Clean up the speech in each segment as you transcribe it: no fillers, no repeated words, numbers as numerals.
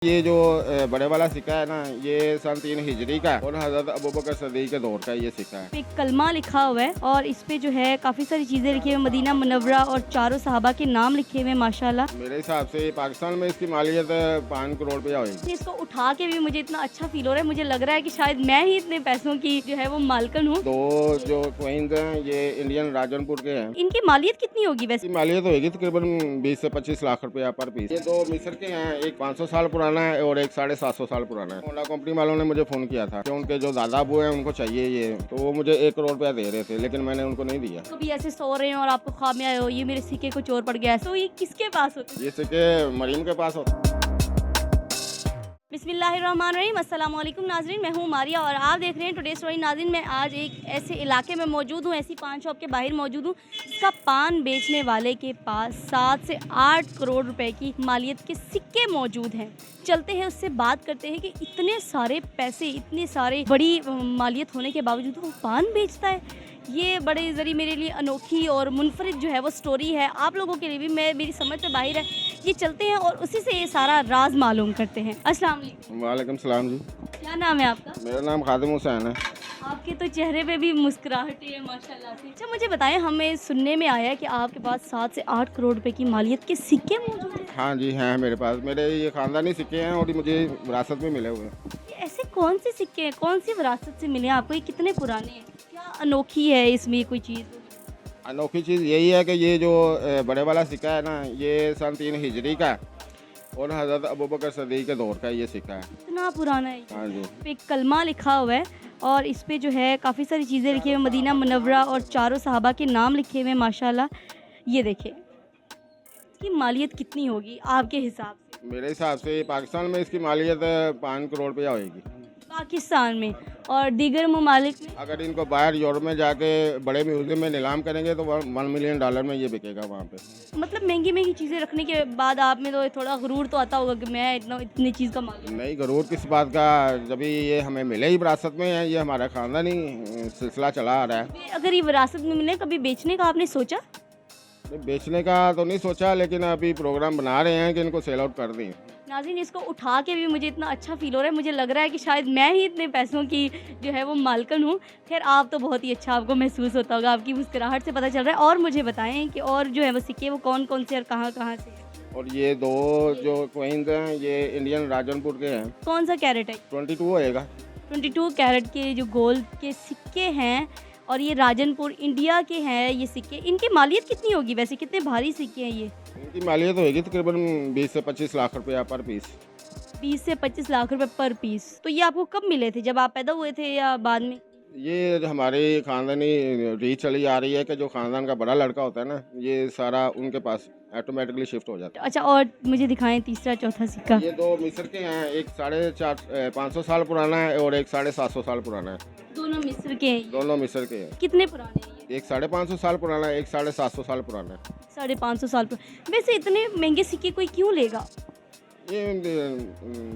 ये जो बड़े वाला सिक्का है ना, ये सन 3 हिजरी का और हजरत अबू बकर सदीक के दौर का ये सिक्का है। एक कलमा लिखा हुआ है और इस पे जो है काफ़ी सारी चीज़ें लिखी हुई, मदीना मुनव्वरा और चारों सहाबा के नाम लिखे हुए माशाल्लाह। मेरे हिसाब से पाकिस्तान में इसकी मालियत 5 करोड़ रुपया होगी। इसको उठा के भी मुझे इतना अच्छा फील हो रहा है, मुझे लग रहा है कि शायद मैं ही इतने पैसों की जो है वो मालकन हूँ। दो जो क्वींस हैं ये इंडियन राजनपुर के हैं। इनकी मालियत कितनी होगी वैसे? इसकी मालियत होगी तकरीबन 20 से 25 लाख रुपया पर पीस। ये दो मिस्र के हैं, एक 500 साल पुराना है और एक 750 साल पुराना है। होंडा कंपनी वालों ने मुझे फ़ोन किया था कि उनके जो दादा अबू हैं उनको चाहिए ये, तो वो मुझे 1 करोड़ रुपया दे रहे थे, लेकिन मैंने उनको नहीं दिया। कभी ऐसे सो रहे हैं और आपको ख्वाब में आए हो ये मेरे सिक्के को चोर पड़ गया है, तो ये किसके पास होते हैं? ये सिक्के मरीम के पास होते हैं। बिस्मिल्लाहिर्रहमानिर्रहीम, अस्सलाम वालेकुम नाज़रीन, मैं हूँ मारिया और आप देख रहे हैं टुडे स्टोरी। नाज़रीन, मैं आज एक ऐसे इलाके में मौजूद हूँ, ऐसी पान शॉप के बाहर मौजूद हूँ जिसका पान बेचने वाले के पास 7 से 8 करोड़ रुपए की मालियत के सिक्के मौजूद हैं। चलते हैं उससे बात करते हैं कि इतने सारे पैसे, इतने सारे बड़ी मालियत होने के बावजूद वो पान बेचता है। ये बड़े ज़रिए मेरे लिए अनोखी और मुनफरिद जो है वो स्टोरी है, आप लोगों के लिए भी मैं मेरी समझ से बाहर है। ये चलते हैं और उसी से ये सारा राज मालूम करते हैं। अस्सलाम वालेकुम। वालेकुम सलाम जी। क्या नाम है आपका? मेरा नाम खादिम हुसैन है। आपके तो चेहरे पे भी मुस्कुराहट है माशाल्लाह से। अच्छा, मुझे बताएं, हमें सुनने में आया है कि आपके पास 7 से 8 करोड़ रुपए की मालियत के सिक्के मौजूद हैं। हाँ जी, हैं मेरे पास। मेरे ये ख़ानदानी सिक्के हैं और ये मुझे विरासत में मिले हुए हैं। ये ऐसे कौन से सिक्के हैं, कौन सी विरासत से मिले हैं आपको? ये कितने पुराने हैं? क्या अनोखी है इसमें कोई चीज़? अनोखी चीज़ यही है कि ये जो बड़े वाला सिक्का है ना, ये सन 3 हिजरी का और हज़रत अबू बकर सदीक के दौर का ये सिक्का है। इतना पुराना है ये? हाँ जी। पे एक कलमा लिखा हुआ है और इस पे जो है काफ़ी सारी चीज़ें लिखी हुई, मदीना मुनव्वरा और चारों सहाबा के नाम लिखे हुए माशाल्लाह। ये देखिए, इसकी मालियत कितनी होगी आपके हिसाब से? मेरे हिसाब से पाकिस्तान में इसकी मालियत 5 करोड़ रुपया होगी। पाकिस्तान में और दीगर ममालिक में? अगर इनको बाहर यूरोप में जाके बड़े म्यूजियम में नीलाम करेंगे तो $1 मिलियन में ये बिकेगा वहाँ पे। मतलब महंगी महंगी चीज़ें रखने के बाद आप में तो थोड़ा गुरूर तो आता होगा कि मैं इतनी चीज़ का मालिक हूँ। नहीं, ज़रूर किस बात का, जब ये हमें मिले ही विरासत में है, ये हमारा ख़ानदानी सिलसिला चला आ रहा है। अगर ये विरासत में मिले, कभी बेचने का आपने सोचा? बेचने का तो नहीं सोचा, लेकिन अभी प्रोग्राम बना रहे हैं कि इनको सेल आउट कर दें। नाज़रीन, इसको उठा के भी मुझे इतना अच्छा फील हो रहा है, मुझे लग रहा है कि शायद मैं ही इतने पैसों की जो है वो मालकन हूँ। खैर, आप तो बहुत ही अच्छा आपको महसूस होता होगा, आपकी मुस्कुराहट से पता चल रहा है। और मुझे बताएं कि और जो है वो सिक्के वो कौन कौन से और कहाँ कहाँ से हैं? और ये दो जो क्वींस हैं ये इंडियन राजनपुर के हैं। कौन सा कैरेट है? 22 होएगा। 22 कैरेट के जो गोल्ड के सिक्के हैं और ये राजनपुर इंडिया के हैं ये सिक्के। इनकी मालियत कितनी होगी वैसे? कितने भारी सिक्के हैं ये? इनकी मालियत होगी तकरीबन 20 से 25 लाख रुपया पर पीस। 20 से 25 लाख रुपए पर पीस। तो ये आपको कब मिले थे, जब आप पैदा हुए थे या बाद में? ये जो हमारी ख़ानदानी रीच चली आ रही है कि जो ख़ानदान का बड़ा लड़का होता है ना, ये सारा उनके पास ऑटोमेटिकली शिफ्ट हो जाता अच्छा, और मुझे दिखाएं तीसरा चौथा सिक्का। है। ये दो मिस्र के हैं, एक 550 साल पुराना है और एक 750 साल पुराना है। दोनों मिस्र के हैं ये? दोनों मिस्र के हैं। कितने पुराने हैं ये? एक 550 साल पुराना है, एक 750 साल पुराना है। 550 साल पुराने। वैसे इतने महंगे सिक्के कोई क्यों लेगा? ये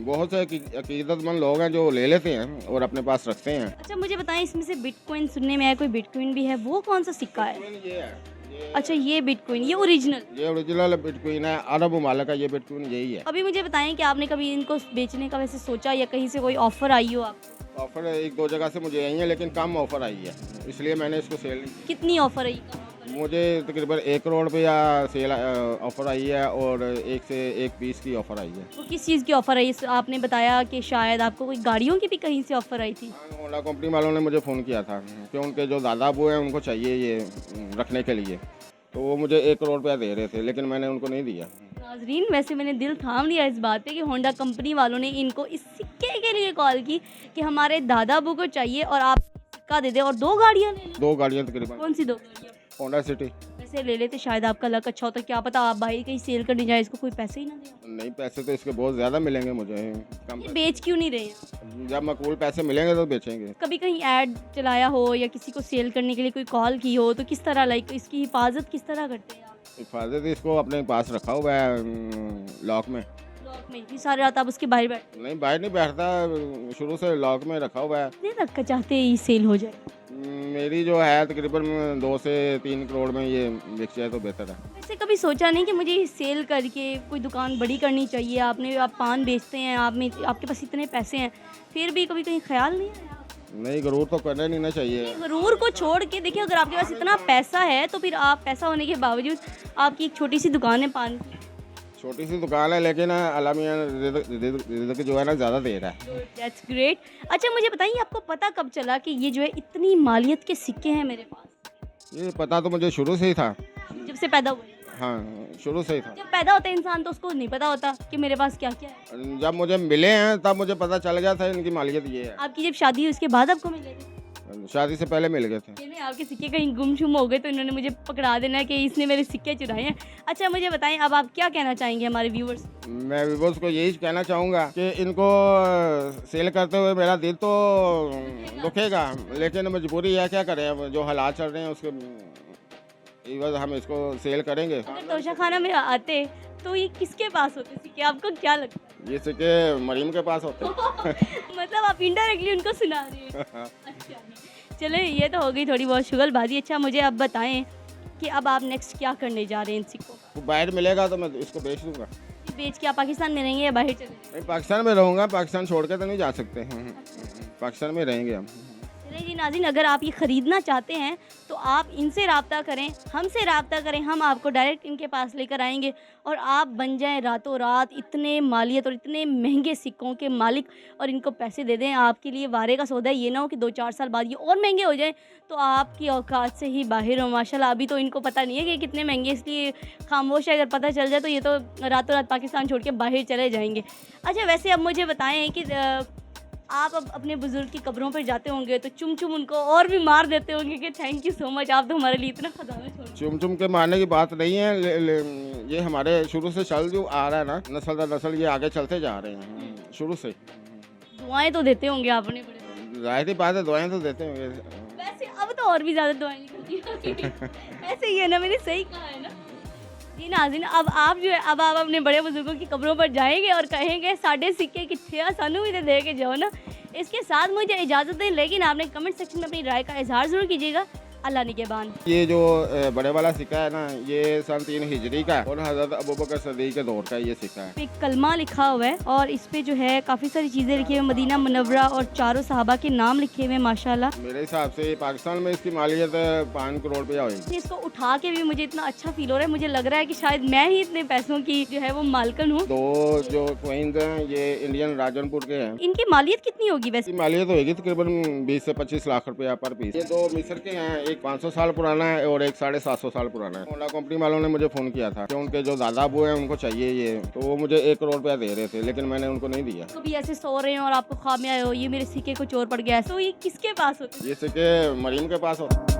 बहुत से अकीदतमंद लोग हैं जो ले लेते हैं और अपने पास रखते हैं। अच्छा, मुझे बताएं, इसमें से बिटकॉइन सुनने में आया, कोई बिटकॉइन भी है, वो कौन सा सिक्का है? ये है, अच्छा, ये बिटकॉइन, ये ओरिजिनल? ये ओरिजिनल बिटकॉइन है। अरब ममालिक का ये बिटकॉइन यही है। अभी मुझे बताएं कि आपने कभी इनको बेचने का वैसे सोचा या कहीं से कोई ऑफर आई हो आपको? ऑफर 1-2 जगह से मुझे आई है, लेकिन कम ऑफर आई है, इसलिए मैंने इसको सेल नहीं की। कितनी ऑफर आई? मुझे तकरीबन 1 करोड़ रुपया सेल ऑफर आई है और 1 से 1.20 की ऑफर आई है। वो किस चीज़ की ऑफर आई? आपने बताया कि शायद आपको कोई गाड़ियों की भी कहीं से ऑफर आई थी। होंडा कंपनी वालों ने मुझे फ़ोन किया था कि उनके जो दादा अबू हैं उनको चाहिए ये रखने के लिए, तो वो मुझे 1 करोड़ रुपया दे रहे थे, लेकिन मैंने उनको नहीं दिया। नाजरीन, वैसे मैंने दिल थाम लिया इस बात पे कि होंडा कंपनी वालों ने इनको इस सिक्के के लिए कॉल की कि हमारे दादा अबू को चाहिए और आप सिक्का दे दे और 2 गाड़ियाँ ले लें। 2 गाड़ियाँ तकरीबन। कौन सी 2 गाड़ियाँ? Honda city. वैसे ले लेते, शायद आपका लक अच्छा होता, क्या पता आप बाहर कहीं सेल करने जाए, इसको कोई पैसे ही ना दे। नहीं, पैसे तो इसके बहुत ज़्यादा मिलेंगे मुझे। कम ये बेच क्यों नहीं रहे हैं? जब मकबूल पैसे मिलेंगे तो बेचेंगे। कभी कहीं ऐड चलाया हो या किसी को सेल करने के लिए कोई कॉल की हो तो किस तरह, लाइक इसकी हिफाजत किस तरह करते हैं आप? हिफाजत इसको अपने पास रखा हुआ है लॉक में। लॉक में? ये सारी रात आप उसके बाहर बैठ? नहीं, बाहर नहीं बैठता, शुरू से लॉक में रखा हुआ है। कितने तक का चाहते हैं ये सेल हो जाए? मेरी जो है तकरीबन 2 से 3 करोड़ में ये बिक जाए तो बेहतर है। वैसे कभी सोचा नहीं कि मुझे सेल करके कोई दुकान बड़ी करनी चाहिए? आप पान बेचते हैं, आपके पास इतने पैसे हैं, फिर भी कभी कहीं ख्याल नहीं आया? नहीं, गरूर तो करना नहीं ना चाहिए। गरूर को छोड़ के देखिए, अगर आपके पास इतना पैसा है तो फिर आप पैसा होने के बावजूद आपकी एक छोटी सी दुकान है पान की। छोटी सी दुकान है लेकिन अल्लाह मियां रिज़्क़ जो है ना ज़्यादा दे रहा है। That's great. अच्छा मुझे बताइए, आपको पता कब चला कि ये जो है इतनी मालियत के सिक्के हैं मेरे पास? ये पता तो मुझे शुरू से ही था। जब से पैदा हुए? हाँ, शुरू से ही था। जब पैदा होता है इंसान तो उसको नहीं पता होता कि मेरे पास क्या क्या है। जब मुझे मिले हैं तब मुझे पता चल गया था इनकी मालियत ये है। आपकी जब शादी हुई उसके बाद आपको मिले थे? शादी से पहले मिल गए थे। नहीं, आपके सिक्के कहीं गुमशुम हो गए तो इन्होंने मुझे पकड़ा देना है कि इसने मेरे सिक्के चुराए हैं। अच्छा मुझे बताएं, अब आप क्या कहना चाहेंगे हमारे व्यूवर्स? मैं व्यूवर्स को यही कहना चाहूँगा कि इनको सेल करते हुए मेरा दिल तो दुखेगा, लेकिन मजबूरी है, क्या करें, अब जो हालात चल रहे हैं उसके एवज हम इसको सेल करेंगे। अगर तोशा खाना में आते तो ये किसके पास होते सिक्के, आपको क्या लगता है? ये सिक्के मरीम के पास होते हैं। मतलब आप इनडायरेक्टली उनको सुना रहे हैं। अच्छा चलो, ये तो हो गई थोड़ी बहुत शुगलबाजी। अच्छा मुझे अब बताएं कि अब आप नेक्स्ट क्या करने जा रहे हैं इन सिक्कों का? बाहर मिलेगा तो मैं इसको बेच दूंगा। बेच के आप पाकिस्तान में रहेंगे या बाहर चले जाएंगे? नहीं, पाकिस्तान में रहूँगा, पाकिस्तान छोड़ के तो नहीं जा सकते। पाकिस्तान में रहेंगे हम। चलिए जी नाज़रीन, अगर आप ये ख़रीदना चाहते हैं तो आप इनसे रब्ता करें, हमसे रब्ता करें, हम आपको डायरेक्ट इनके पास लेकर आएंगे और आप बन जाएं रातों रात इतने मालियत और इतने महंगे सिक्कों के मालिक और इनको पैसे दे दें। आपके लिए वारे का सौदा है, ये ना हो कि 2-4 साल बाद ये और महंगे हो जाएं तो आपकी औकात से ही बाहर हो। माशाल्लाह अभी तो इनको पता नहीं है कि कितने महंगे, इसलिए खामोश है। अगर पता चल जाए तो ये तो रातों रात पाकिस्तान छोड़ के बाहर चले जाएंगे। अच्छा वैसे अब मुझे बताएं कि आप अब अपने बुजुर्ग की कब्रों पर जाते होंगे तो चुम चुम उनको और भी मार देते होंगे कि थैंक यू सो मच, आप तो हमारे लिए इतना खजाना छोड़। चुम चुम के मारने की बात नहीं है, ये हमारे शुरू से चल जो आ रहा है ना, नस्ल दर नस्ल ये आगे चलते जा रहे हैं शुरू से। दुआएं तो देते होंगे आपने बड़े? जाहिर बात है, दुआएं तो देते होंगे। वैसे अब तो और भी ज़्यादा दुआएं निकलती हैं। ऐसे ही है ना, मैंने सही कहा है ना? जी नाज़रीन, अब आप जो है अब आप अपने बड़े बुजुर्गों की कब्रों पर जाएंगे और कहेंगे साढ़े सिक्के कितने आ, सानू भी तो दे के जाओ ना। इसके साथ मुझे इजाज़त दें, लेकिन आपने कमेंट सेक्शन में अपनी राय का इजहार ज़रूर कीजिएगा। अल्लाह निगहबान। ये जो बड़े वाला सिक्का है ना, ये सन 3 हिजरी का है और हज़रत अबू बकर सदीक़ के दौर का ये सिक्का है। एक कलमा लिखा हुआ है और इस पे जो है काफ़ी सारी चीज़ें लिखी हुई, मदीना मुनव्वरा और चारों सहाबा के नाम लिखे हुए हैं माशाल्लाह। मेरे हिसाब से पाकिस्तान में इसकी मालियत 5 करोड़ रुपया होगी। इसको उठा के भी मुझे इतना अच्छा फील हो रहा है, मुझे लग रहा है कि शायद मैं ही इतने पैसों की जो है वो मालकन हूँ। दो जो क्वींस हैं ये इंडियन राजनपुर के हैं। इनकी मालियत कितनी होगी वैसे? इसकी मालियत होगी तकरीबन 20 से 25 लाख रुपया पर पीस। ये 2 मिस्र के हैं, एक 500 साल पुराना है और एक 750 साल पुराना है। होंडा कंपनी वालों ने मुझे फ़ोन किया था कि उनके जो दादा अबू हैं उनको चाहिए ये, तो वो मुझे 1 करोड़ रुपया दे रहे थे, लेकिन मैंने उनको नहीं दिया। कभी ऐसे सो रहे हैं और आपको ख्वाब में आए हो ये मेरे सिक्के को चोर पड़ गया है, तो ये किसके पास होते हैं? ये सिक्के मरीम के पास होते हैं।